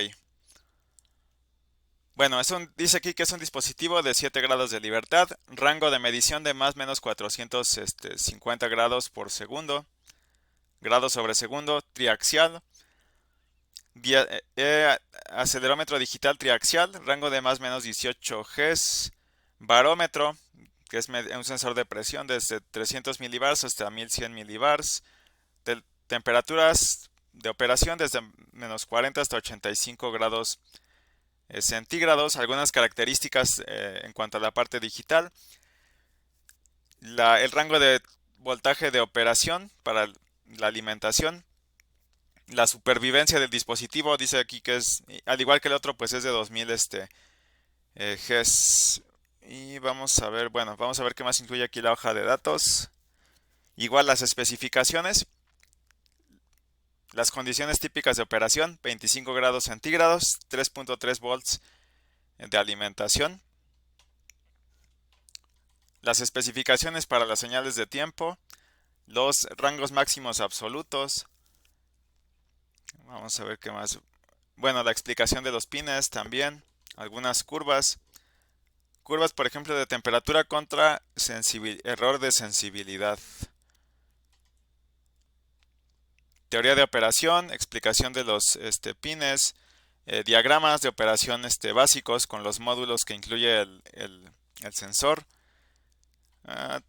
Bueno, dice aquí que es un dispositivo de 7 grados de libertad, rango de medición de más o menos 450 grados por segundo, grados sobre segundo, triaxial, acelerómetro digital triaxial, rango de más o menos 18 Gs, barómetro, que es un sensor de presión desde 300 milibars hasta 1100 milibars, temperaturas de operación desde menos 40 hasta 85 grados centígrados, algunas características en cuanto a la parte digital, el rango de voltaje de operación para la alimentación, la supervivencia del dispositivo, dice aquí que es, al igual que el otro, pues es de 2000 Gs. Y vamos a ver, bueno, vamos a ver qué más incluye aquí la hoja de datos. Igual las especificaciones, las condiciones típicas de operación, 25 grados centígrados, 3.3 volts de alimentación. Las especificaciones para las señales de tiempo, los rangos máximos absolutos. Vamos a ver qué más. Bueno, la explicación de los pines también, algunas curvas. Curvas, por ejemplo, de temperatura contra error de sensibilidad. Teoría de operación, explicación de los pines, diagramas de operación básicos con los módulos que incluye el sensor.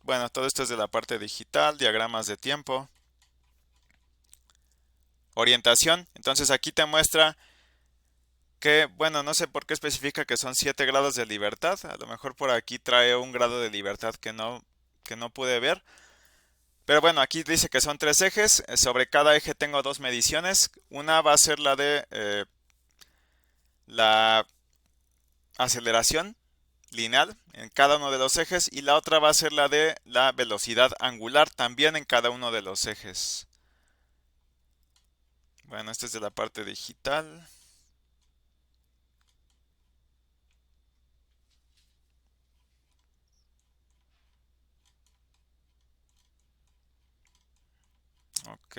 Bueno, todo esto es de la parte digital, diagramas de tiempo. Orientación, entonces aquí te muestra que, bueno, no sé por qué especifica que son 7 grados de libertad. A lo mejor por aquí trae un grado de libertad que no pude ver. Pero bueno, aquí dice que son tres ejes. Sobre cada eje tengo dos mediciones. Una va a ser la de la aceleración lineal en cada uno de los ejes y la otra va a ser la de la velocidad angular también en cada uno de los ejes. Bueno, esta es de la parte digital. Ok.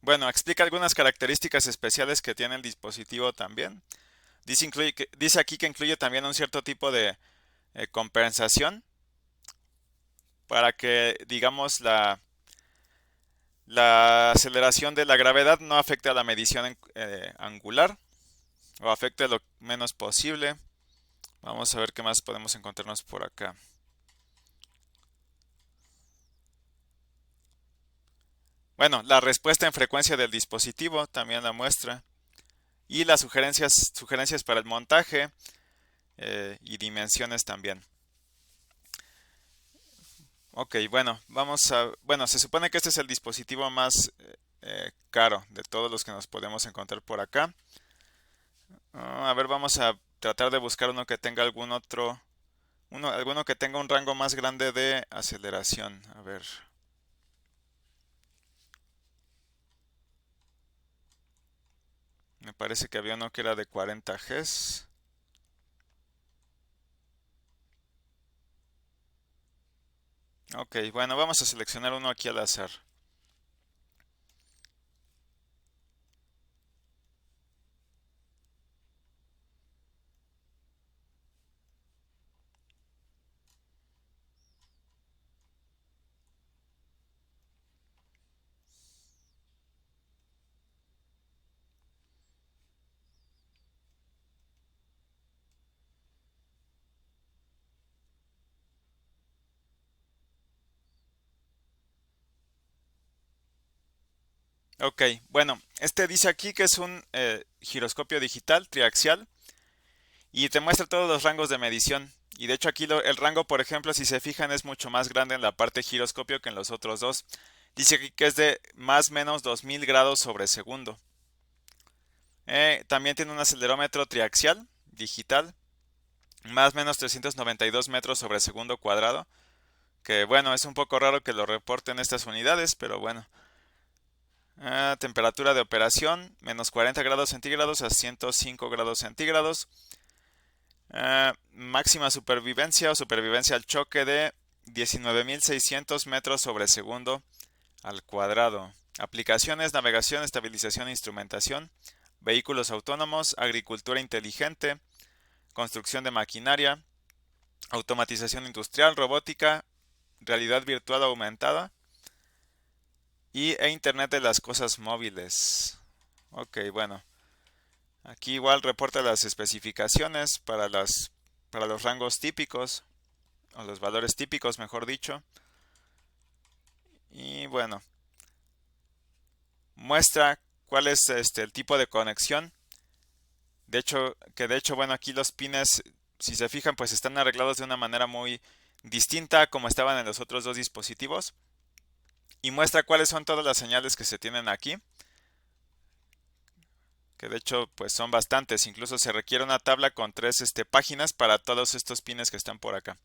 bueno, explica algunas características especiales que tiene el dispositivo también. Dice aquí que incluye también un cierto tipo de compensación para que, digamos, la aceleración de la gravedad no afecte a la medición angular o afecte lo menos posible. Vamos a ver qué más podemos encontrarnos por acá. Bueno, la respuesta en frecuencia del dispositivo también la muestra. Y las sugerencias para el montaje y dimensiones también. Ok, bueno, bueno, se supone que este es el dispositivo más caro de todos los que nos podemos encontrar por acá. A ver, vamos a tratar de buscar uno que tenga alguno que tenga un rango más grande de aceleración. A ver. Me parece que había uno que era de 40 Gs. Ok, bueno, vamos a seleccionar uno aquí al azar. Ok, bueno, este dice aquí que es un giroscopio digital triaxial y te muestra todos los rangos de medición. Y de hecho aquí el rango, por ejemplo, si se fijan, es mucho más grande en la parte giroscopio que en los otros dos. Dice aquí que es de más o menos 2000 grados sobre segundo. También tiene un acelerómetro triaxial digital, más o menos 392 metros sobre segundo cuadrado. Que bueno, es un poco raro que lo reporten estas unidades, pero bueno. Temperatura de operación, menos 40 grados centígrados a 105 grados centígrados. Máxima supervivencia o supervivencia al choque de 19.600 metros sobre segundo al cuadrado. Aplicaciones, navegación, estabilización e instrumentación, vehículos autónomos, agricultura inteligente, construcción de maquinaria, automatización industrial, robótica, realidad virtual aumentada e Internet de las cosas móviles. Ok, bueno. Aquí igual reporta las especificaciones para los rangos típicos, o los valores típicos, mejor dicho. Y bueno, muestra cuál es el tipo de conexión. De hecho, bueno, aquí los pines, si se fijan, pues están arreglados de una manera muy distinta a como estaban en los otros dos dispositivos. Y muestra cuáles son todas las señales que se tienen aquí, que de hecho pues son bastantes. Incluso se requiere una tabla con tres páginas para todos estos pines que están por acá.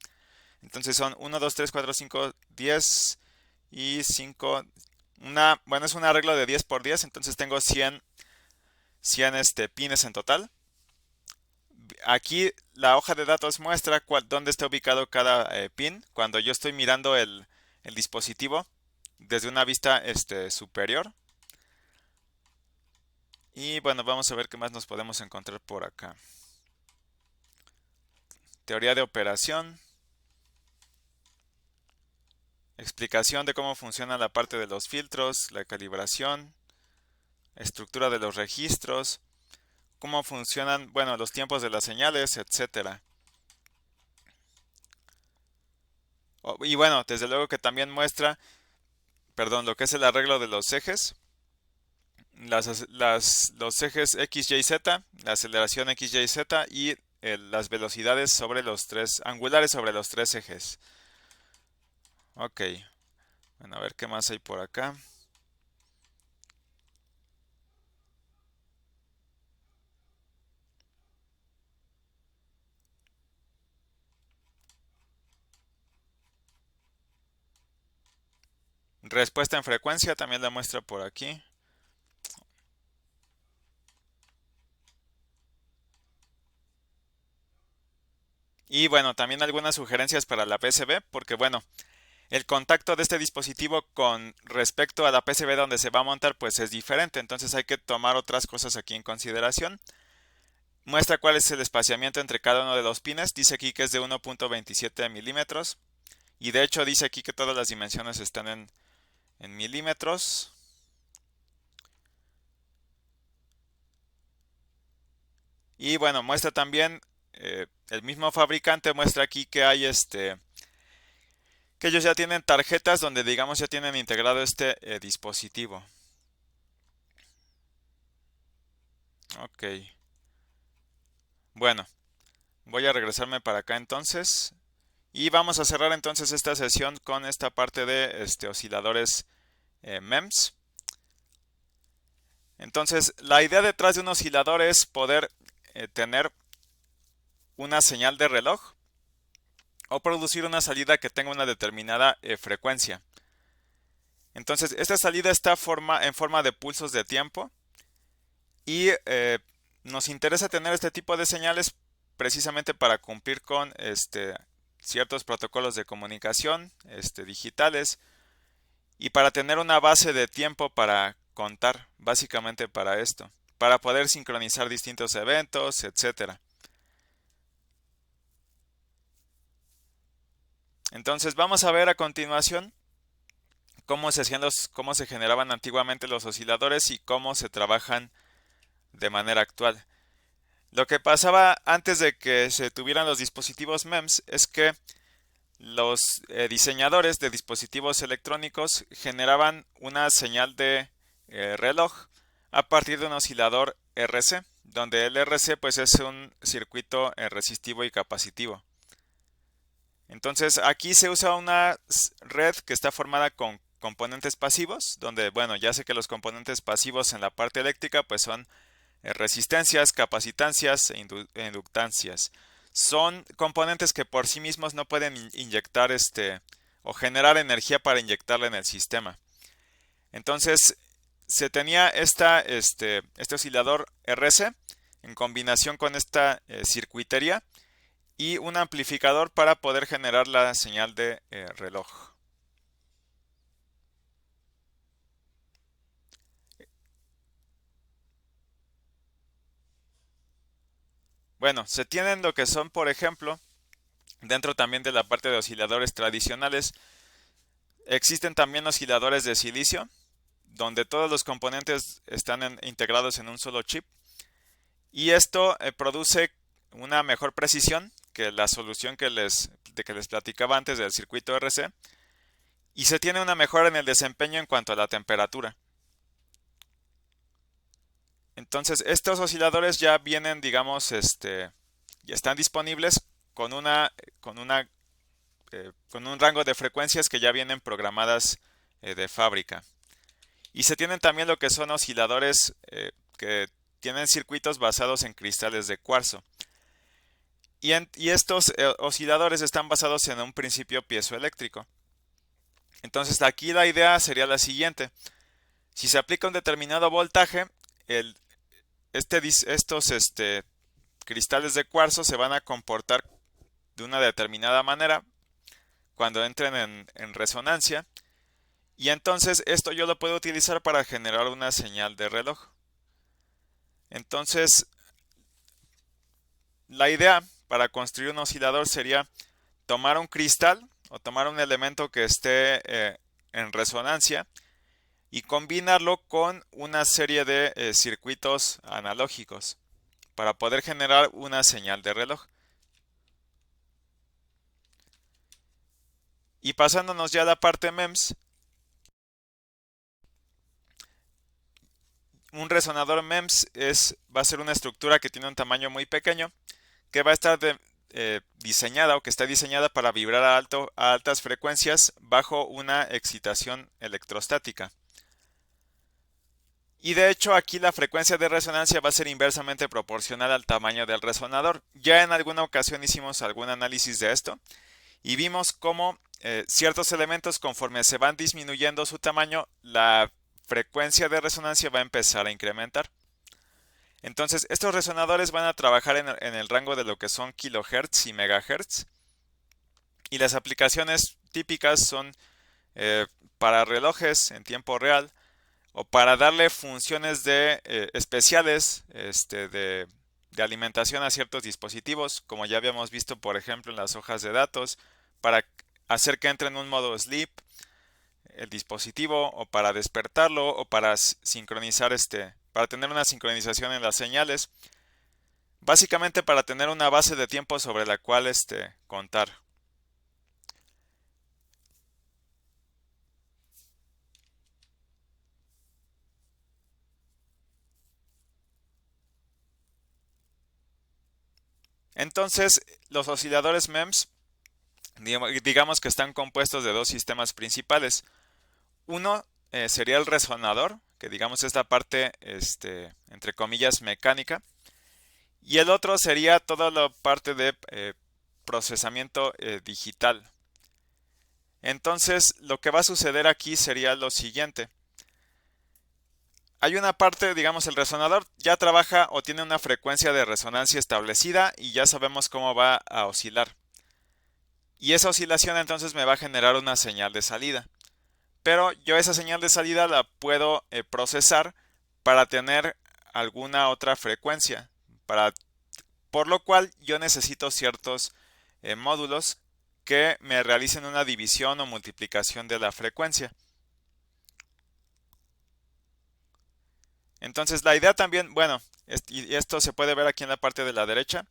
Entonces son 1, 2, 3, 4, 5, 10 y 5. Bueno, es un arreglo de 10 por 10, entonces tengo 100 pines en total. Aquí la hoja de datos muestra dónde está ubicado cada pin cuando yo estoy mirando el dispositivo desde una vista superior. Y bueno, vamos a ver qué más nos podemos encontrar por acá. Teoría de operación. Explicación de cómo funciona la parte de los filtros, la calibración, estructura de los registros, cómo funcionan, bueno, los tiempos de las señales, etcétera. Y bueno, desde luego que también muestra, perdón, lo que es el arreglo de los ejes, los ejes X, Y, Z, la aceleración X, Y, Z y las velocidades sobre los tres, angulares sobre los tres ejes. Ok, bueno, a ver qué más hay por acá. Respuesta en frecuencia también la muestra por aquí. Y bueno, también algunas sugerencias para la PCB, porque bueno, el contacto de este dispositivo con respecto a la PCB donde se va a montar pues es diferente, entonces hay que tomar otras cosas aquí en consideración. Muestra cuál es el espaciamiento entre cada uno de los pines, dice aquí que es de 1.27 milímetros y de hecho dice aquí que todas las dimensiones están en milímetros. Y bueno, muestra también, el mismo fabricante muestra aquí que hay que ellos ya tienen tarjetas donde digamos ya tienen integrado este dispositivo. Ok. Bueno, voy a regresarme para acá entonces. Y vamos a cerrar entonces esta sesión con esta parte de osciladores MEMS. Entonces, la idea detrás de un oscilador es poder tener una señal de reloj o producir una salida que tenga una determinada frecuencia. Entonces, esta salida está en forma de pulsos de tiempo y nos interesa tener este tipo de señales precisamente para cumplir con ciertos protocolos de comunicación digitales y para tener una base de tiempo para contar, básicamente para esto, para poder sincronizar distintos eventos, etcétera. Entonces vamos a ver a continuación cómo cómo se generaban antiguamente los osciladores y cómo se trabajan de manera actual. Lo que pasaba antes de que se tuvieran los dispositivos MEMS es que los diseñadores de dispositivos electrónicos generaban una señal de reloj a partir de un oscilador RC, donde el RC pues es un circuito resistivo y capacitivo. Entonces aquí se usa una red que está formada con componentes pasivos, donde bueno, ya sé que los componentes pasivos en la parte eléctrica pues son resistencias, capacitancias e inductancias. Son componentes que por sí mismos no pueden inyectar o generar energía para inyectarla en el sistema. Entonces se tenía este oscilador RC en combinación con esta circuitería y un amplificador para poder generar la señal de reloj. Bueno, se tienen lo que son, por ejemplo, dentro también de la parte de osciladores tradicionales, existen también osciladores de silicio, donde todos los componentes están integrados en un solo chip. Y esto produce una mejor precisión que la solución que les platicaba antes del circuito RC. Y se tiene una mejora en el desempeño en cuanto a la temperatura. Entonces, estos osciladores ya vienen, digamos, ya están disponibles con con con un rango de frecuencias que ya vienen programadas de fábrica. Y se tienen también lo que son osciladores que tienen circuitos basados en cristales de cuarzo. Y estos osciladores están basados en un principio piezoeléctrico. Entonces aquí la idea sería la siguiente. Si se aplica un determinado voltaje, estos cristales de cuarzo se van a comportar de una determinada manera cuando entren en resonancia. Y entonces esto yo lo puedo utilizar para generar una señal de reloj. Entonces, la idea para construir un oscilador sería tomar un cristal o tomar un elemento que esté en resonancia y combinarlo con una serie de circuitos analógicos para poder generar una señal de reloj. Y pasándonos ya a la parte MEMS, un resonador MEMS va a ser una estructura que tiene un tamaño muy pequeño, que va a estar diseñada o que está diseñada para vibrar a altas frecuencias bajo una excitación electrostática. Y de hecho aquí la frecuencia de resonancia va a ser inversamente proporcional al tamaño del resonador. Ya en alguna ocasión hicimos algún análisis de esto y vimos cómo ciertos elementos, conforme se van disminuyendo su tamaño, la frecuencia de resonancia va a empezar a incrementar. Entonces estos resonadores van a trabajar en el rango de lo que son kilohertz y megahertz, y las aplicaciones típicas son para relojes en tiempo real o para darle funciones especiales de alimentación a ciertos dispositivos, como ya habíamos visto por ejemplo en las hojas de datos, para hacer que entre en un modo sleep el dispositivo o para despertarlo o para sincronizar para tener una sincronización en las señales, básicamente para tener una base de tiempo sobre la cual contar. Entonces, los osciladores MEMS, digamos que están compuestos de dos sistemas principales. Uno sería el resonador, que digamos es la parte, entre comillas, mecánica. Y el otro sería toda la parte de procesamiento digital. Entonces, lo que va a suceder aquí sería lo siguiente. Hay una parte, digamos, el resonador ya trabaja o tiene una frecuencia de resonancia establecida y ya sabemos cómo va a oscilar. Y esa oscilación entonces me va a generar una señal de salida. Pero yo esa señal de salida la puedo procesar para tener alguna otra frecuencia, por lo cual yo necesito ciertos módulos que me realicen una división o multiplicación de la frecuencia. Entonces la idea también, bueno, y esto se puede ver aquí en la parte de la derecha.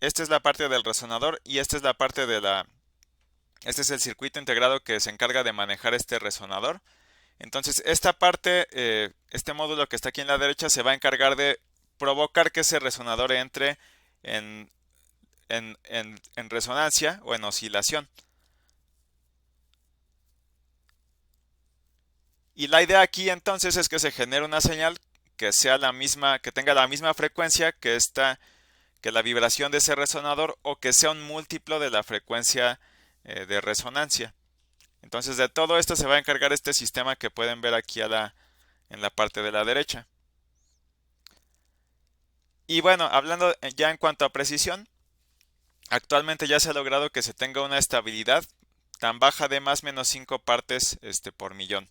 Esta es la parte del resonador y esta es la parte este es el circuito integrado que se encarga de manejar este resonador. Entonces esta parte, este módulo que está aquí en la derecha se va a encargar de provocar que ese resonador entre en, en resonancia o en oscilación. Y la idea aquí entonces es que se genere una señal que sea la misma, que tenga la misma frecuencia que la vibración de ese resonador o que sea un múltiplo de la frecuencia de resonancia. Entonces de todo esto se va a encargar este sistema que pueden ver aquí en la parte de la derecha. Y bueno, hablando ya en cuanto a precisión, actualmente ya se ha logrado que se tenga una estabilidad tan baja de más o menos 5 partes por millón.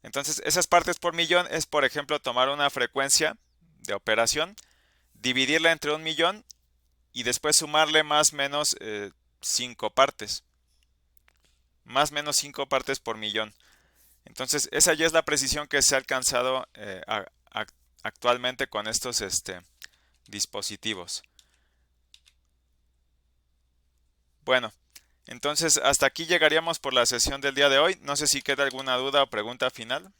Entonces esas partes por millón es, por ejemplo, tomar una frecuencia de operación, dividirla entre 1.000.000 y después sumarle más o menos 5 partes. Más o menos 5 partes por millón. Entonces esa ya es la precisión que se ha alcanzado actualmente con estos dispositivos. Bueno, entonces hasta aquí llegaríamos por la sesión del día de hoy. No sé si queda alguna duda o pregunta final.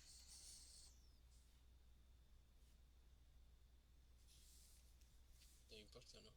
No importa, ¿no?